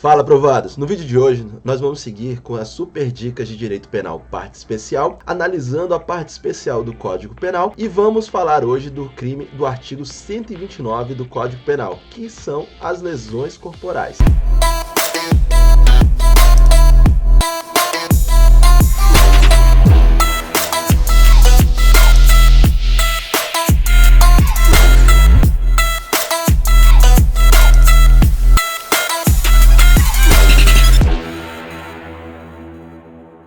Fala, aprovados! No vídeo de hoje, nós vamos seguir com as super dicas de direito penal parte especial, analisando a parte especial do Código Penal e vamos falar hoje do crime do artigo 129 do Código Penal, que são as lesões corporais.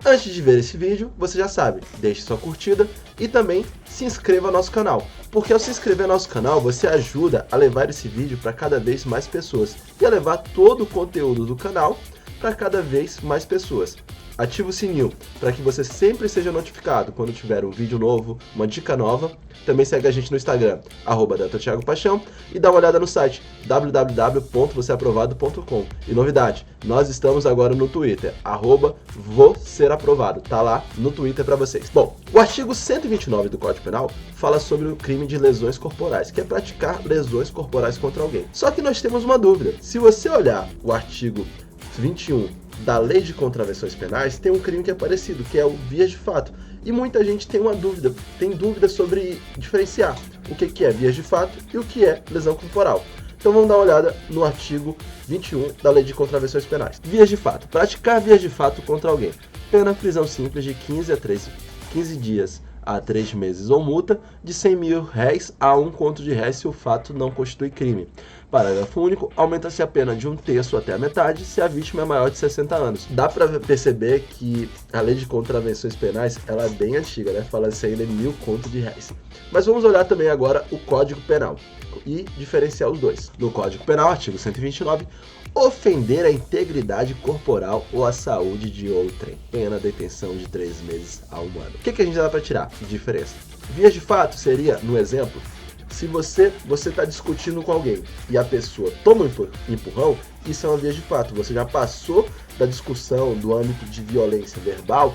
Antes de ver esse vídeo, você já sabe, deixe sua curtida e também se inscreva no nosso canal, porque ao se inscrever no nosso canal, você ajuda a levar esse vídeo para cada vez mais pessoas e a levar todo o conteúdo do canal para cada vez mais pessoas. Ative o sininho para que você sempre seja notificado quando tiver um vídeo novo, uma dica nova. Também segue a gente no Instagram, @DrTiagoPaixão, e dá uma olhada no site www.vocêaprovado.com. E novidade, nós estamos agora no Twitter, @VouSerAprovado, tá lá no Twitter para vocês. Bom, o artigo 129 do Código Penal fala sobre o crime de lesões corporais, que é praticar lesões corporais contra alguém. Só que nós temos uma dúvida. Se você olhar o artigo 21 da Lei de Contravenções Penais, tem um crime que é parecido, que é o vias de fato. E muita gente tem dúvida sobre diferenciar o que é vias de fato e o que é lesão corporal. Então vamos dar uma olhada no artigo 21 da Lei de Contravenções Penais. Vias de fato. Praticar vias de fato contra alguém. Pena prisão simples de 15 dias a 3 meses ou multa de R$100 mil a R$1 conto se o fato não constitui crime. Parágrafo único, aumenta-se a pena de 1/3 até a metade se a vítima é maior de 60 anos. Dá para perceber que a Lei de Contravenções Penais ela é bem antiga, né? Fala-se ainda em R$1.000 conto. Mas vamos olhar também agora o Código Penal e diferenciar os dois. No Código Penal, artigo 129, ofender a integridade corporal ou a saúde de outrem. Pena detenção de 3 meses a 1 ano. O que a gente dá para tirar de diferença? Vias de fato seria, no exemplo, se você está discutindo com alguém e a pessoa toma um empurrão, isso é uma via de fato. Você já passou da discussão, do âmbito de violência verbal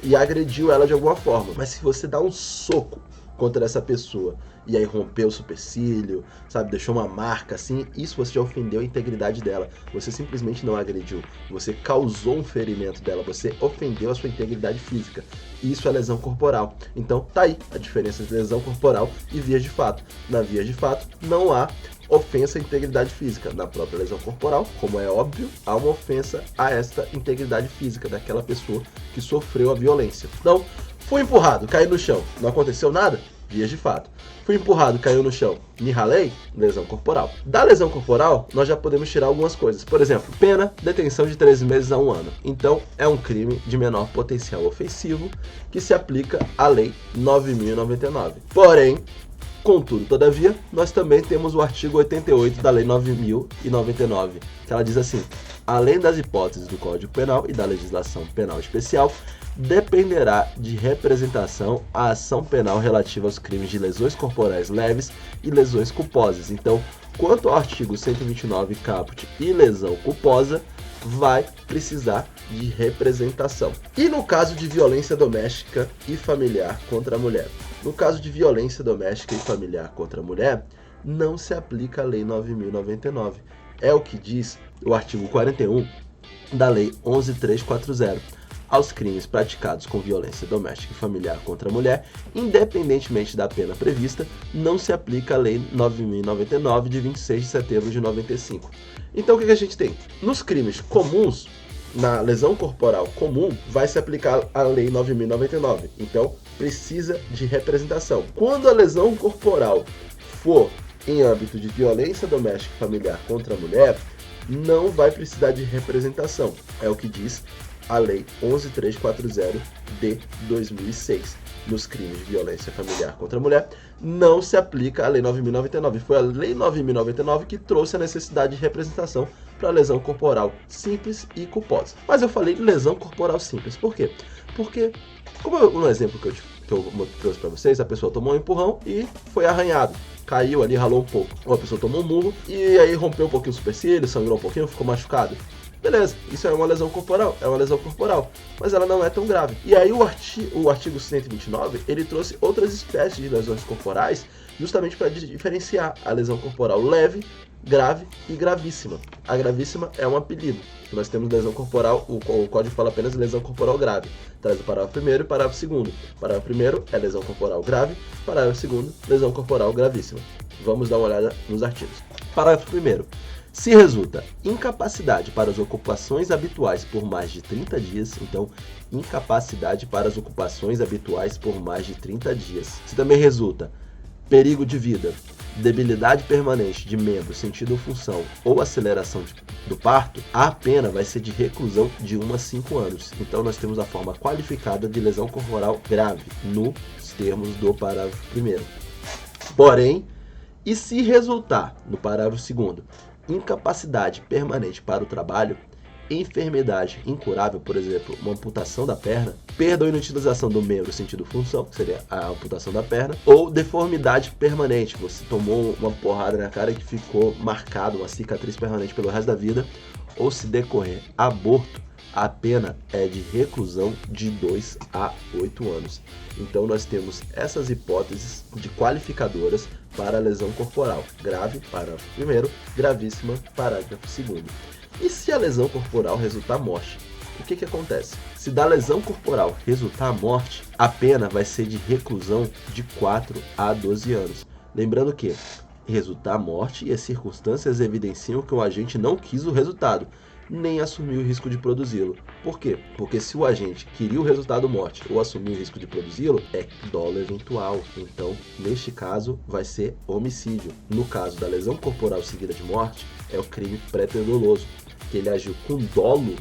e agrediu ela de alguma forma. Mas se você dá um soco contra essa pessoa e aí rompeu o supercílio, sabe, deixou uma marca assim, isso você já ofendeu a integridade dela. Você simplesmente não agrediu, você causou um ferimento dela, você ofendeu a sua integridade física. Isso é lesão corporal. Então tá aí a diferença entre lesão corporal e vias de fato. Na vias de fato não há ofensa à integridade física. Na própria lesão corporal, como é óbvio, há uma ofensa a esta integridade física daquela pessoa que sofreu a violência. Então, fui empurrado, caí no chão, não aconteceu nada? Vias de fato. Fui empurrado, caiu no chão, me ralei? Lesão corporal. Da lesão corporal, nós já podemos tirar algumas coisas. Por exemplo, pena, detenção de 3 meses a 1 ano. Então, é um crime de menor potencial ofensivo que se aplica à Lei 9.099. Porém, contudo, todavia, nós também temos o artigo 88 da Lei 9.099, que ela diz assim: além das hipóteses do Código Penal e da legislação penal especial, dependerá de representação a ação penal relativa aos crimes de lesões corporais leves e lesões culposas. Então, quanto ao artigo 129 caput e lesão culposa, vai precisar de representação. E no caso de violência doméstica e familiar contra a mulher? No caso de violência doméstica e familiar contra a mulher, não se aplica a Lei 9.099. É o que diz o artigo 41 da Lei 11.340. Aos crimes praticados com violência doméstica e familiar contra a mulher, independentemente da pena prevista, não se aplica a Lei 9.099 de 26 de setembro de 95. Então o que a gente tem? Nos crimes comuns, na lesão corporal comum, vai se aplicar a Lei 9.099. Então precisa de representação. Quando a lesão corporal for em âmbito de violência doméstica e familiar contra a mulher, não vai precisar de representação. É o que diz a Lei 11.340 de 2006. Nos crimes de violência familiar contra a mulher, não se aplica a Lei 9.099. Foi a Lei 9.099 que trouxe a necessidade de representação para lesão corporal simples e culposa. Mas eu falei lesão corporal simples. Por quê? Porque, como no exemplo que eu trouxe para vocês, a pessoa tomou um empurrão e foi arranhado. Caiu ali, ralou um pouco. Ou a pessoa tomou um murro e aí rompeu um pouquinho o supercílio, sangrou um pouquinho, ficou machucado. Beleza, isso é uma lesão corporal, mas ela não é tão grave. E aí o artigo 129, ele trouxe outras espécies de lesões corporais justamente para diferenciar a lesão corporal leve, grave e gravíssima. A gravíssima é um apelido. Nós temos lesão corporal, o código fala apenas lesão corporal grave. Traz o parágrafo 1º e o parágrafo 2º. Parágrafo 1º é lesão corporal grave, parágrafo 2º, lesão corporal gravíssima. Vamos dar uma olhada nos artigos. Parágrafo 1º. Se resulta incapacidade para as ocupações habituais por mais de 30 dias, então, incapacidade para as ocupações habituais por mais de 30 dias. Se também resulta perigo de vida, debilidade permanente de membro, sentido ou função ou aceleração do parto, a pena vai ser de reclusão de 1 a 5 anos. Então, nós temos a forma qualificada de lesão corporal grave, nos termos do parágrafo 1º. Porém, e se resultar, no parágrafo 2º, incapacidade permanente para o trabalho, enfermidade incurável, por exemplo, uma amputação da perna, perda ou inutilização do membro sentido função, que seria a amputação da perna, ou deformidade permanente, você tomou uma porrada na cara que ficou marcado, uma cicatriz permanente pelo resto da vida, ou se decorrer aborto, a pena é de reclusão de 2 a 8 anos. Então nós temos essas hipóteses de qualificadoras para a lesão corporal. Grave, parágrafo 1º, gravíssima, parágrafo 2º. E se a lesão corporal resultar morte? O que acontece? Se da lesão corporal resultar morte, a pena vai ser de reclusão de 4 a 12 anos. Lembrando que resultar morte e as circunstâncias evidenciam que o agente não quis o resultado, nem assumiu o risco de produzi-lo. Por quê? Porque se o agente queria o resultado morte ou assumiu o risco de produzi-lo, é dolo eventual. Então, neste caso, vai ser homicídio. No caso da lesão corporal seguida de morte, é o crime pré-doloso, que ele agiu com dolo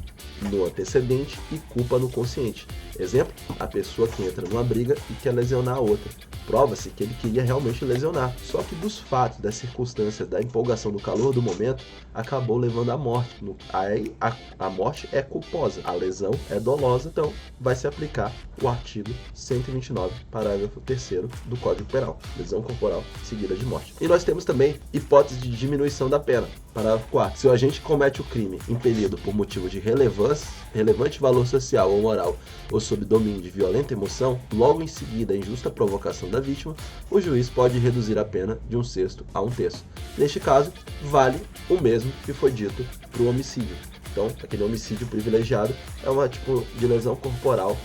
no antecedente e culpa no consciente. Exemplo, a pessoa que entra numa briga e quer lesionar a outra. Prova-se que ele queria realmente lesionar, só que dos fatos, das circunstâncias, da empolgação, do calor do momento, acabou levando à morte. Aí a morte é culposa, a lesão é dolosa, então vai se aplicar o artigo 129, parágrafo 3º do Código Penal, lesão corporal seguida de morte. E nós temos também hipótese de diminuição da pena. Parágrafo 4º. Se o agente comete o crime impelido por motivo de relevante valor social ou moral ou sob domínio de violenta emoção, logo em seguida a injusta provocação da vítima, o juiz pode reduzir a pena de 1/6 a 1/3. Neste caso, vale o mesmo que foi dito para o homicídio. Então, aquele homicídio privilegiado é uma tipo de lesão corporal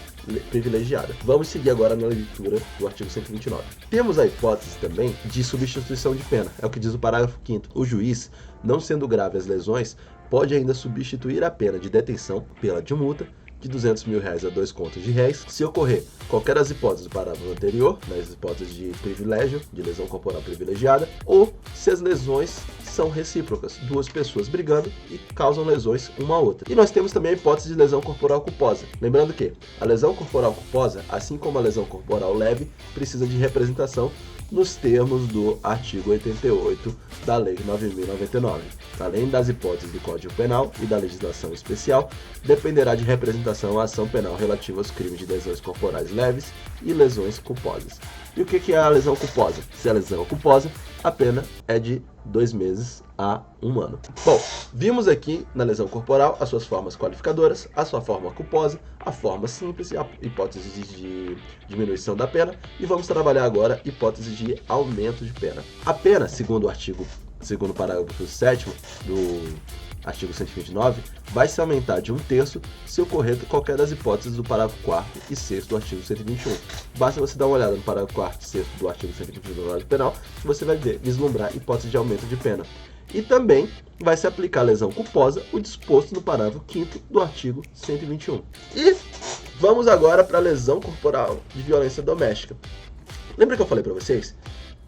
privilegiada. Vamos seguir agora na leitura do artigo 129. Temos a hipótese também de substituição de pena. É o que diz o parágrafo 5º. O juiz, não sendo grave as lesões, pode ainda substituir a pena de detenção pela de multa de R$200 mil a 2 contos de réis, se ocorrer qualquer das hipóteses do parágrafo anterior, nas hipóteses de privilégio, de lesão corporal privilegiada, ou se as lesões são recíprocas, duas pessoas brigando e causam lesões uma à outra. E nós temos também a hipótese de lesão corporal culposa. Lembrando que a lesão corporal culposa, assim como a lesão corporal leve, precisa de representação nos termos do artigo 88 da Lei 9.099. Além das hipóteses do Código Penal e da legislação especial, dependerá de representação a ação penal relativa aos crimes de lesões corporais leves e lesões culposas. E o que é a lesão culposa? Se a lesão é culposa, a pena é de 2 meses a 1 ano. Bom, vimos aqui na lesão corporal as suas formas qualificadoras, a sua forma culposa, a forma simples e a hipótese de diminuição da pena, e vamos trabalhar agora hipótese de aumento de pena. A pena, segundo o parágrafo 7º do artigo 129, vai se aumentar de 1/3 se ocorrer qualquer das hipóteses do parágrafo 4º e 6º do artigo 121. Basta você dar uma olhada no parágrafo 4º e 6º do artigo 121 do Código Penal, que você vai vislumbrar hipótese de aumento de pena. E também vai se aplicar a lesão culposa, o disposto no parágrafo 5º do artigo 121. E vamos agora para a lesão corporal de violência doméstica. Lembra que eu falei para vocês?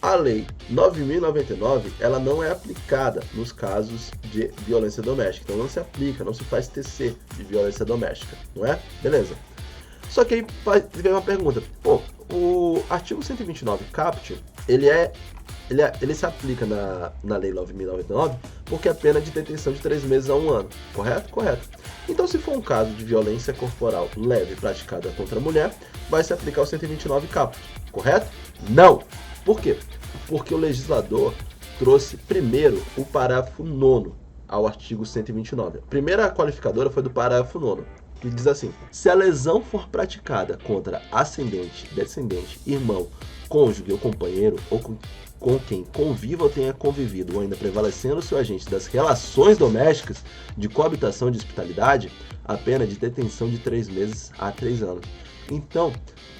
A Lei 9.099, ela não é aplicada nos casos de violência doméstica. Então não se aplica, não se faz TC de violência doméstica, não é? Beleza. Só que aí vem uma pergunta. Pô, o artigo 129 caput, ele se aplica na Lei 9.099 porque a pena é de detenção de 3 meses a 1 ano. Correto? Correto. Então, se for um caso de violência corporal leve praticada contra a mulher, vai se aplicar o 129 caput. Correto? Não! Por quê? Porque o legislador trouxe primeiro o parágrafo 9º ao artigo 129. A primeira qualificadora foi do parágrafo 9º, que diz assim: se a lesão for praticada contra ascendente, descendente, irmão, cônjuge ou companheiro, ou com quem conviva ou tenha convivido, ou ainda prevalecendo o seu agente das relações domésticas de coabitação de hospitalidade, a pena de detenção de 3 meses a 3 anos. Então,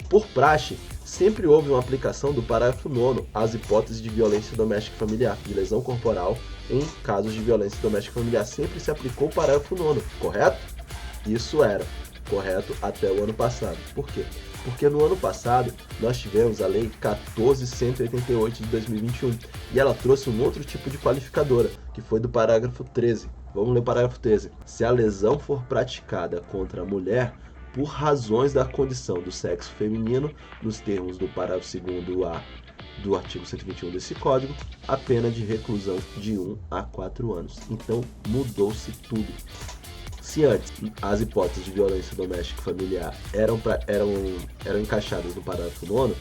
por praxe, sempre houve uma aplicação do parágrafo 9º às hipóteses de violência doméstica e familiar, de lesão corporal em casos de violência doméstica e familiar. Sempre se aplicou o parágrafo 9º, correto? Isso era correto até o ano passado. Por quê? Porque no ano passado nós tivemos a Lei 14.188 de 2021 e ela trouxe um outro tipo de qualificadora, que foi do parágrafo 13. Vamos ler o parágrafo 13. Se a lesão for praticada contra a mulher por razões da condição do sexo feminino, nos termos do parágrafo 2º-A do artigo 121 desse código, a pena de reclusão de 1 a 4 anos. Então mudou-se tudo. Se antes as hipóteses de violência doméstica e familiar eram encaixadas no parágrafo 9º,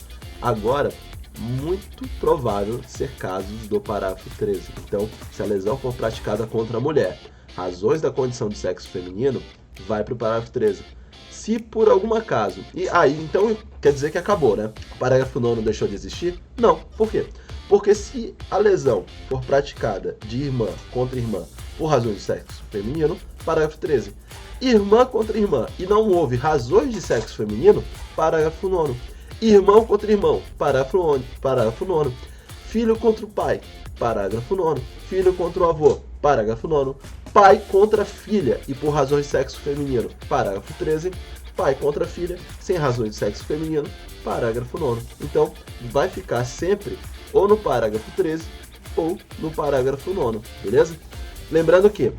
agora muito provável ser casos do parágrafo 13. Então, se a lesão for praticada contra a mulher, razões da condição de sexo feminino, vai para o parágrafo 13. Se por algum acaso, e aí então quer dizer que acabou, né? O parágrafo 9º deixou de existir? Não. Por quê? Porque se a lesão for praticada de irmã contra irmã por razões de sexo feminino, parágrafo 13. Irmã contra irmã e não houve razões de sexo feminino, parágrafo 9º. Irmão contra irmão, parágrafo 9º. Filho contra o pai, parágrafo 9º. Filho contra o avô, parágrafo 9º. Pai contra filha e por razões de sexo feminino, parágrafo 13. Pai contra filha sem razões de sexo feminino, parágrafo 9º. Então, vai ficar sempre ou no parágrafo 13 ou no parágrafo 9º, beleza? Lembrando que,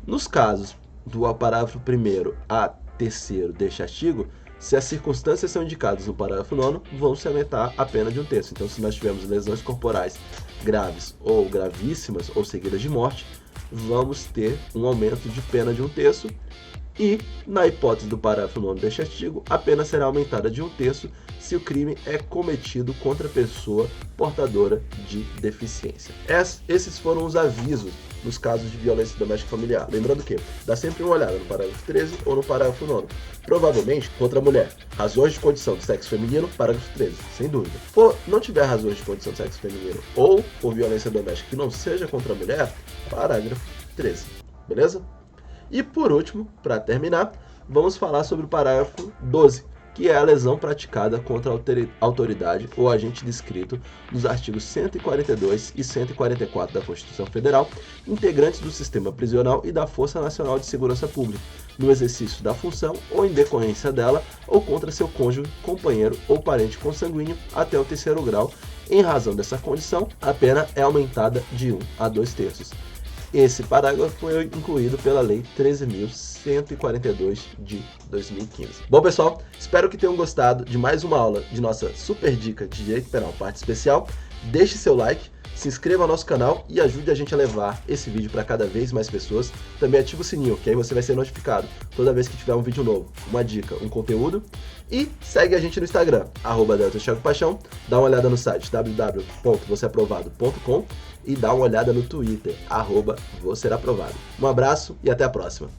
nos casos do parágrafo 1º a 3º deste artigo, se as circunstâncias são indicadas no parágrafo 9º, vão se aumentar a pena de 1 terço. Então, se nós tivermos lesões corporais graves ou gravíssimas ou seguidas de morte, vamos ter um aumento de pena de 1 terço. E, na hipótese do parágrafo 9º deste artigo, a pena será aumentada de 1 terço se o crime é cometido contra pessoa portadora de deficiência. Esses foram os avisos nos casos de violência doméstica e familiar. Lembrando que dá sempre uma olhada no parágrafo 13 ou no parágrafo 9º. Provavelmente contra a mulher. Razões de condição de sexo feminino, parágrafo 13, sem dúvida. Se não tiver razões de condição de sexo feminino ou por violência doméstica que não seja contra a mulher, parágrafo 13. Beleza? E por último, para terminar, vamos falar sobre o parágrafo 12, que é a lesão praticada contra a autoridade ou agente descrito nos artigos 142 e 144 da Constituição Federal, integrantes do sistema prisional e da Força Nacional de Segurança Pública, no exercício da função ou em decorrência dela, ou contra seu cônjuge, companheiro ou parente consanguíneo até o 3º grau. Em razão dessa condição, a pena é aumentada de 1 a 2 terços. Esse parágrafo foi incluído pela Lei 13.142 de 2015. Bom, pessoal, espero que tenham gostado de mais uma aula de nossa super dica de Direito Penal, parte especial. Deixe seu like, se inscreva no nosso canal e ajude a gente a levar esse vídeo para cada vez mais pessoas. Também ative o sininho, que aí você vai ser notificado toda vez que tiver um vídeo novo, uma dica, um conteúdo. E segue a gente no Instagram, @DeltaThiagoPaixão, dá uma olhada no site www.vocêaprovado.com e dá uma olhada no Twitter, @vocêaprovado. Um abraço e até a próxima.